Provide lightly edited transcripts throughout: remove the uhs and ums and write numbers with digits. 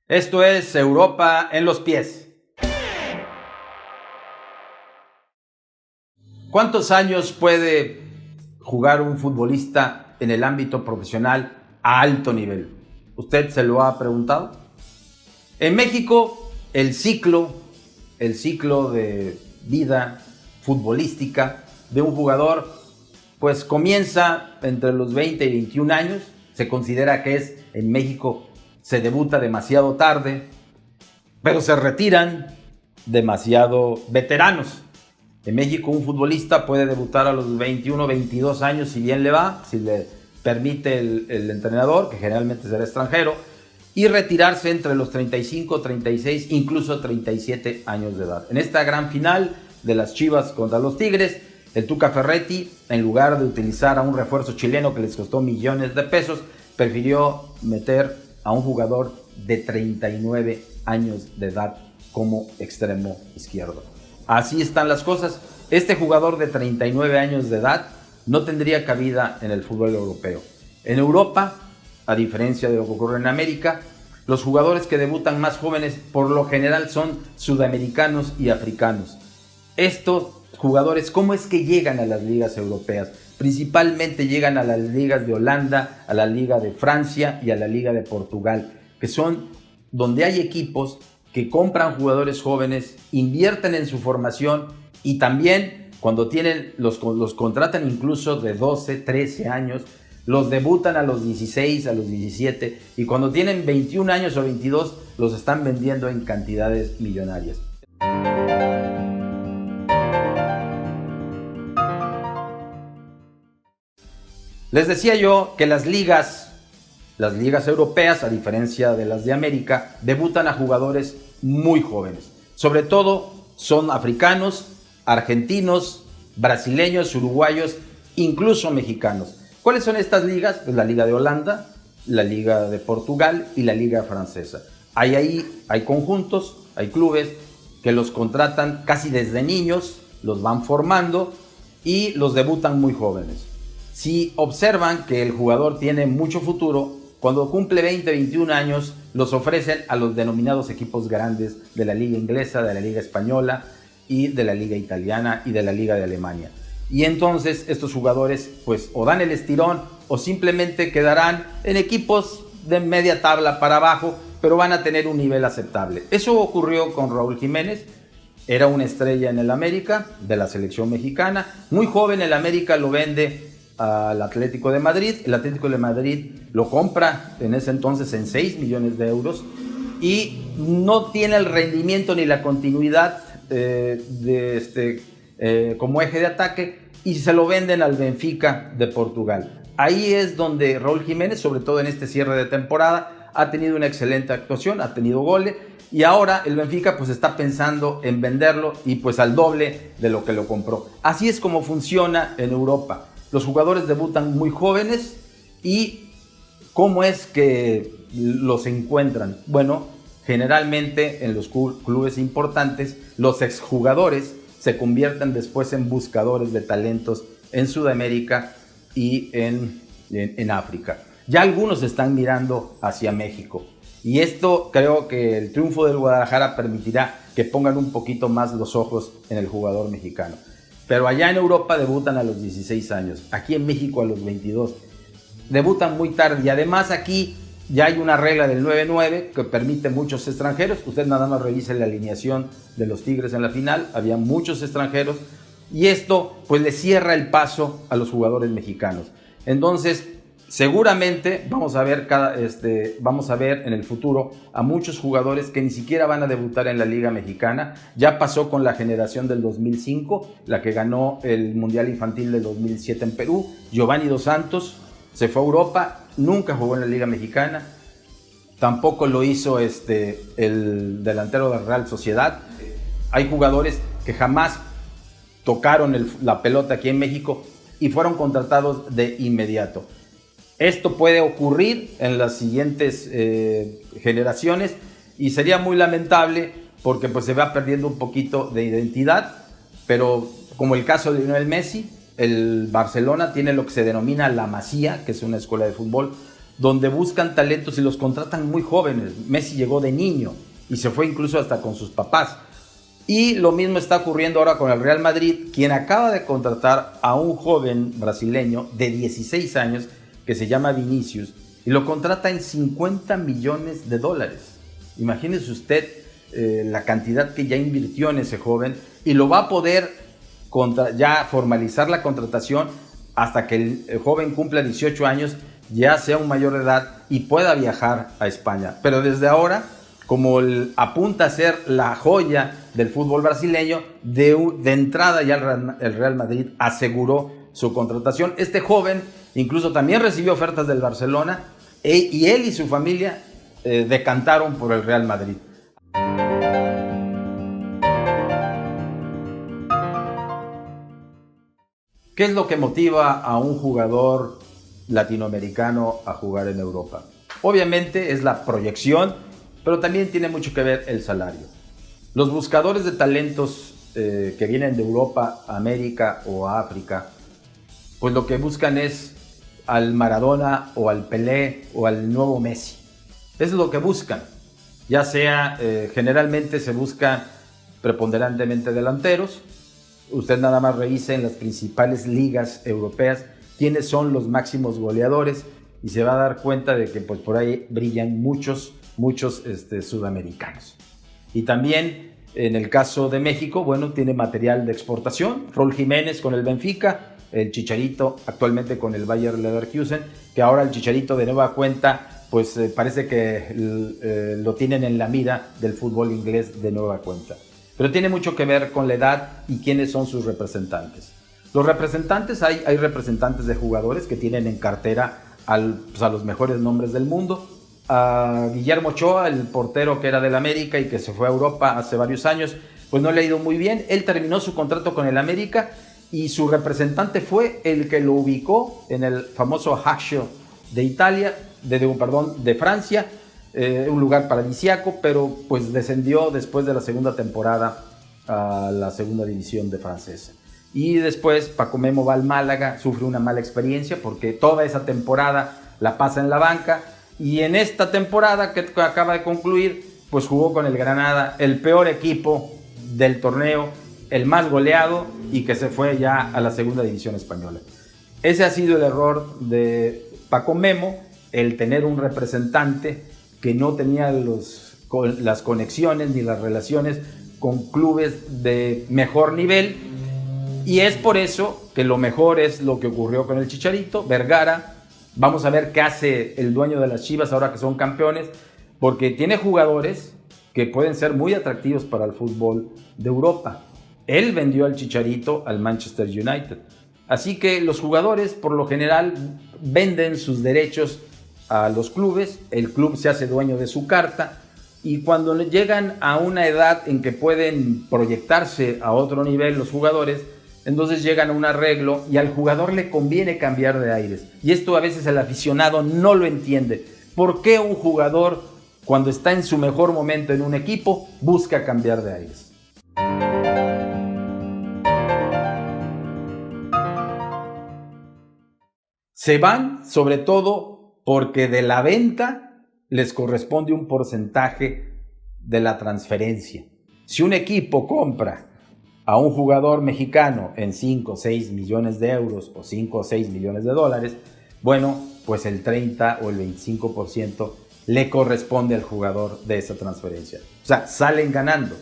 Esto es Europa en los pies. ¿Cuántos años puede jugar un futbolista en el ámbito profesional a alto nivel? ¿Usted se lo ha preguntado? En México, el ciclo de vida futbolística de un jugador pues comienza entre los 20 y 21 años. Se considera que en México se debuta demasiado tarde, pero se retiran demasiado veteranos. En México un futbolista puede debutar a los 21, 22 años si bien le va, si le permite el entrenador, que generalmente será extranjero, y retirarse entre los 35, 36, incluso 37 años de edad. En esta gran final de las Chivas contra los Tigres, el Tuca Ferretti, en lugar de utilizar a un refuerzo chileno que les costó millones de pesos, prefirió meter a un jugador de 39 años de edad como extremo izquierdo. Así están las cosas. Este jugador de 39 años de edad no tendría cabida en el fútbol europeo. En Europa, a diferencia de lo que ocurre en América, los jugadores que debutan más jóvenes por lo general son sudamericanos y africanos. Estos jugadores, ¿cómo es que llegan a las ligas europeas? Principalmente llegan a las ligas de Holanda, a la liga de Francia y a la liga de Portugal, que son donde hay equipos que compran jugadores jóvenes, invierten en su formación y también cuando los contratan incluso de 12, 13 años, los debutan a los 16, a los 17 y cuando tienen 21 años o 22 los están vendiendo en cantidades millonarias. Les decía yo que las ligas europeas, a diferencia de las de América, debutan a jugadores muy jóvenes. Sobre todo son africanos, argentinos, brasileños, uruguayos, incluso mexicanos. ¿Cuáles son estas ligas? Pues la Liga de Holanda, la Liga de Portugal y la Liga Francesa. Hay conjuntos, hay clubes que los contratan casi desde niños, los van formando y los debutan muy jóvenes. Si observan que el jugador tiene mucho futuro, cuando cumple 20, 21 años, los ofrecen a los denominados equipos grandes de la Liga Inglesa, de la Liga Española y de la Liga Italiana y de la Liga de Alemania. Y entonces estos jugadores pues o dan el estirón o simplemente quedarán en equipos de media tabla para abajo, pero van a tener un nivel aceptable. Eso ocurrió con Raúl Jiménez. Era una estrella en el América, de la selección mexicana. Muy joven el América lo vende al Atlético de Madrid. El Atlético de Madrid lo compra en ese entonces en 6 millones de euros y no tiene el rendimiento ni la continuidad como eje de ataque y se lo venden al Benfica de Portugal. Ahí es donde Raúl Jiménez, sobre todo en este cierre de temporada, ha tenido una excelente actuación, ha tenido goles y ahora el Benfica pues está pensando en venderlo y pues al doble de lo que lo compró. Así es como funciona en Europa. Los jugadores debutan muy jóvenes y ¿cómo es que los encuentran? Bueno, generalmente en los clubes importantes, los exjugadores se convierten después en buscadores de talentos en Sudamérica y en África. Ya algunos están mirando hacia México y esto creo que el triunfo del Guadalajara permitirá que pongan un poquito más los ojos en el jugador mexicano. Pero allá en Europa debutan a los 16 años, aquí en México a los 22. Debutan muy tarde y además aquí ya hay una regla del 9-9 que permite muchos extranjeros. Usted nada más revise la alineación de los Tigres en la final, había muchos extranjeros y esto pues le cierra el paso a los jugadores mexicanos. Entonces seguramente vamos a ver en el futuro a muchos jugadores que ni siquiera van a debutar en la Liga Mexicana. Ya pasó con la generación del 2005, la que ganó el Mundial Infantil del 2007 en Perú. Giovanni Dos Santos se fue a Europa, nunca jugó en la Liga Mexicana. Tampoco lo hizo el delantero de Real Sociedad. Hay jugadores que jamás tocaron la pelota aquí en México y fueron contratados de inmediato. Esto puede ocurrir en las siguientes generaciones y sería muy lamentable porque pues se va perdiendo un poquito de identidad, pero como el caso de Lionel Messi, el Barcelona tiene lo que se denomina La Masía, que es una escuela de fútbol donde buscan talentos y los contratan muy jóvenes. Messi llegó de niño y se fue incluso hasta con sus papás. Y lo mismo está ocurriendo ahora con el Real Madrid, quien acaba de contratar a un joven brasileño de 16 años que se llama Vinicius y lo contrata en $50 millones. Imagínese usted la cantidad que ya invirtió en ese joven y lo va a poder ya formalizar la contratación hasta que el joven cumpla 18 años, ya sea un mayor de edad y pueda viajar a España. Pero desde ahora, como apunta a ser la joya del fútbol brasileño, de entrada ya el Real Madrid aseguró su contratación. Este joven incluso también recibió ofertas del Barcelona y él y su familia decantaron por el Real Madrid. ¿Qué es lo que motiva a un jugador latinoamericano a jugar en Europa? Obviamente es la proyección, pero también tiene mucho que ver el salario. Los buscadores de talentos que vienen de Europa, América o África, pues lo que buscan es al Maradona o al Pelé o al nuevo Messi. Es lo que buscan. Ya sea, generalmente se busca preponderantemente delanteros. Usted nada más revise en las principales ligas europeas quiénes son los máximos goleadores y se va a dar cuenta de que pues, por ahí brillan muchos sudamericanos. Y también en el caso de México, bueno, tiene material de exportación. Raúl Jiménez con el Benfica, el Chicharito actualmente con el Bayer Leverkusen, que ahora el Chicharito de nueva cuenta, pues parece que lo tienen en la mira del fútbol inglés de nueva cuenta. Pero tiene mucho que ver con la edad y quiénes son sus representantes. Los representantes, hay representantes de jugadores que tienen en cartera a los mejores nombres del mundo. A Guillermo Ochoa, el portero que era del América y que se fue a Europa hace varios años, pues no le ha ido muy bien. Él terminó su contrato con el América y su representante fue el que lo ubicó en el famoso Ajaccio de Francia, un lugar paradisíaco, pero pues descendió después de la segunda temporada a la segunda división de francesa. Y después Paco Memo va al Málaga, sufre una mala experiencia porque toda esa temporada la pasa en la banca y en esta temporada que acaba de concluir, pues jugó con el Granada, el peor equipo del torneo, el más goleado y que se fue ya a la segunda división española. Ese ha sido el error de Paco Memo, el tener un representante que no tenía las conexiones ni las relaciones con clubes de mejor nivel, y es por eso que lo mejor es lo que ocurrió con el Chicharito, Vergara. Vamos a ver qué hace el dueño de las Chivas ahora que son campeones, porque tiene jugadores que pueden ser muy atractivos para el fútbol de Europa. Él vendió al Chicharito al Manchester United. Así que los jugadores por lo general venden sus derechos a los clubes, el club se hace dueño de su carta y cuando llegan a una edad en que pueden proyectarse a otro nivel los jugadores, entonces llegan a un arreglo y al jugador le conviene cambiar de aires. Y esto a veces el aficionado no lo entiende. ¿Por qué un jugador cuando está en su mejor momento en un equipo busca cambiar de aires? Se van sobre todo porque de la venta les corresponde un porcentaje de la transferencia. Si un equipo compra a un jugador mexicano en 5 o 6 millones de euros o 5 o 6 millones de dólares, bueno, pues el 30 o el 25% le corresponde al jugador de esa transferencia. O sea, salen ganando.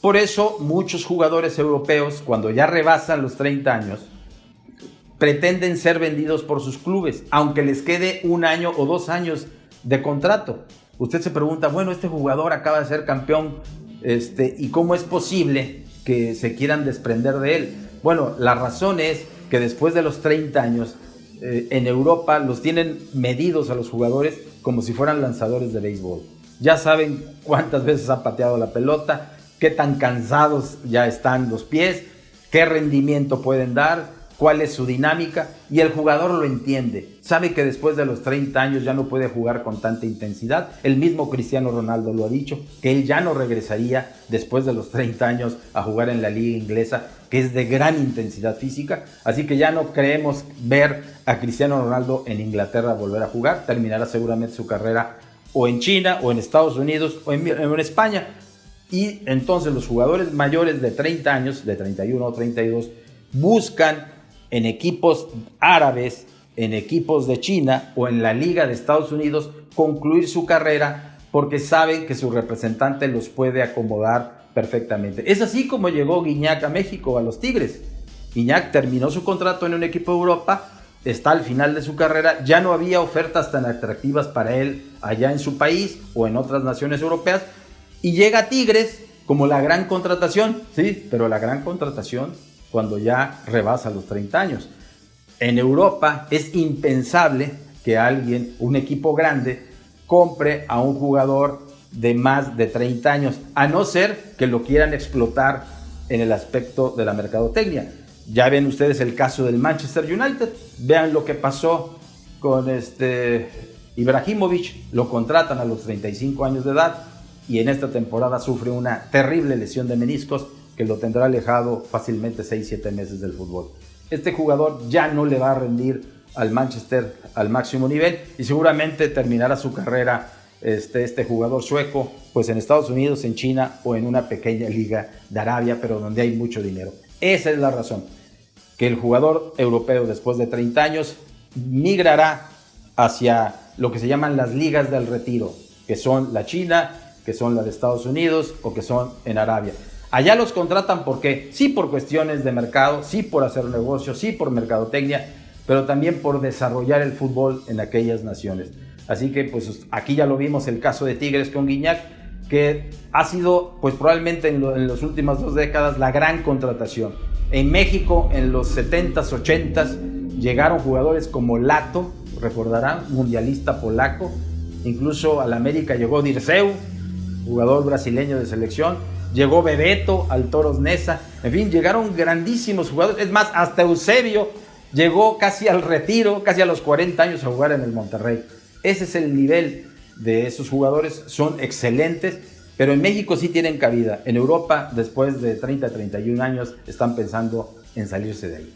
Por eso muchos jugadores europeos, cuando ya rebasan los 30 años, pretenden ser vendidos por sus clubes, aunque les quede 1 año o 2 años de contrato. Usted se pregunta, bueno, este jugador acaba de ser campeón, ¿y cómo es posible que se quieran desprender de él? Bueno, la razón es que después de los 30 años, en Europa los tienen medidos a los jugadores como si fueran lanzadores de béisbol. Ya saben cuántas veces ha pateado la pelota, qué tan cansados ya están los pies, qué rendimiento pueden dar, cuál es su dinámica y el jugador lo entiende. Sabe que después de los 30 años ya no puede jugar con tanta intensidad. El mismo Cristiano Ronaldo lo ha dicho, que él ya no regresaría después de los 30 años a jugar en la liga inglesa, que es de gran intensidad física. Así que ya no creemos ver a Cristiano Ronaldo en Inglaterra volver a jugar. Terminará seguramente su carrera o en China, o en Estados Unidos, o en España. Y entonces los jugadores mayores de 30 años, de 31 o 32, buscan en equipos árabes, en equipos de China o en la Liga de Estados Unidos concluir su carrera porque saben que su representante los puede acomodar perfectamente. Es así como llegó Gignac a México, a los Tigres. Gignac terminó su contrato en un equipo de Europa, está al final de su carrera, ya no había ofertas tan atractivas para él allá en su país o en otras naciones europeas, y llega a Tigres como la gran contratación, sí, pero la gran contratación cuando ya rebasa los 30 años. En Europa es impensable que alguien, un equipo grande, compre a un jugador de más de 30 años, a no ser que lo quieran explotar en el aspecto de la mercadotecnia. Ya ven ustedes el caso del Manchester United, vean lo que pasó con Ibrahimovic, lo contratan a los 35 años de edad y en esta temporada sufre una terrible lesión de meniscos que lo tendrá alejado fácilmente 6-7 meses del fútbol. Este jugador ya no le va a rendir al Manchester al máximo nivel y seguramente terminará su carrera este jugador sueco pues en Estados Unidos, en China o en una pequeña liga de Arabia, pero donde hay mucho dinero. Esa es la razón, que el jugador europeo después de 30 años migrará hacia lo que se llaman las ligas del retiro, que son la China, que son la de Estados Unidos o que son en Arabia. Allá los contratan porque sí por cuestiones de mercado, sí por hacer negocios, sí por mercadotecnia, pero también por desarrollar el fútbol en aquellas naciones. Así que pues aquí ya lo vimos el caso de Tigres con Gignac, que ha sido pues probablemente en las últimas 2 décadas la gran contratación. En México en los 70s, 80s llegaron jugadores como Lato, recordarán, mundialista polaco, incluso al América llegó Dirceu, jugador brasileño de selección, llegó Bebeto al Toros Neza, en fin, llegaron grandísimos jugadores, es más, hasta Eusebio llegó casi al retiro, casi a los 40 años a jugar en el Monterrey. Ese es el nivel de esos jugadores, son excelentes, pero en México sí tienen cabida. En Europa, después de 30, 31 años, están pensando en salirse de ahí.